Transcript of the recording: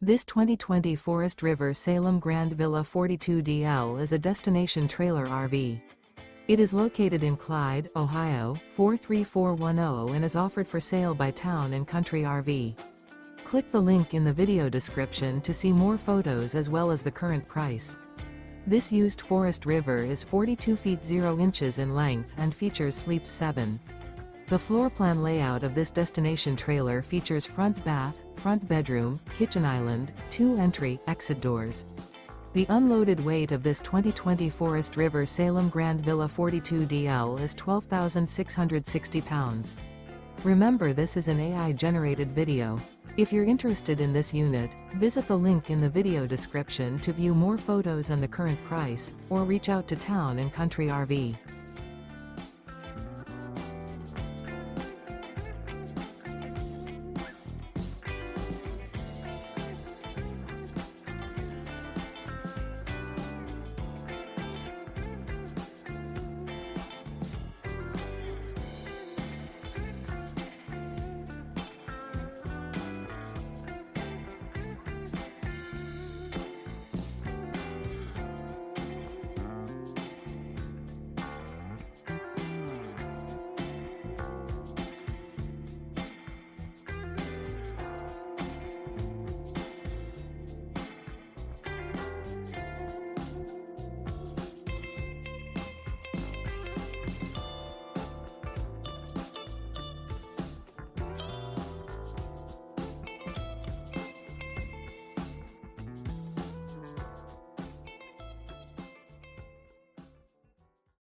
This 2020 Forest River Salem Grand Villa 42DL is a destination trailer RV. It is located in Clyde, Ohio, 43410 and is offered for sale by Town & Country RV. Click the link in the video description to see more photos as well as the current price. This used Forest River is 42 feet 0 inches in length and features sleeps 7. The floor plan layout of this destination trailer features front bath, front bedroom, kitchen island, 2 entry, exit doors. The unloaded weight of this 2020 Forest River Salem Grand Villa 42DL is 12,660 pounds. Remember, this is an AI-generated video. If you're interested in this unit, visit the link in the video description to view more photos and the current price, or reach out to Town & Country RV.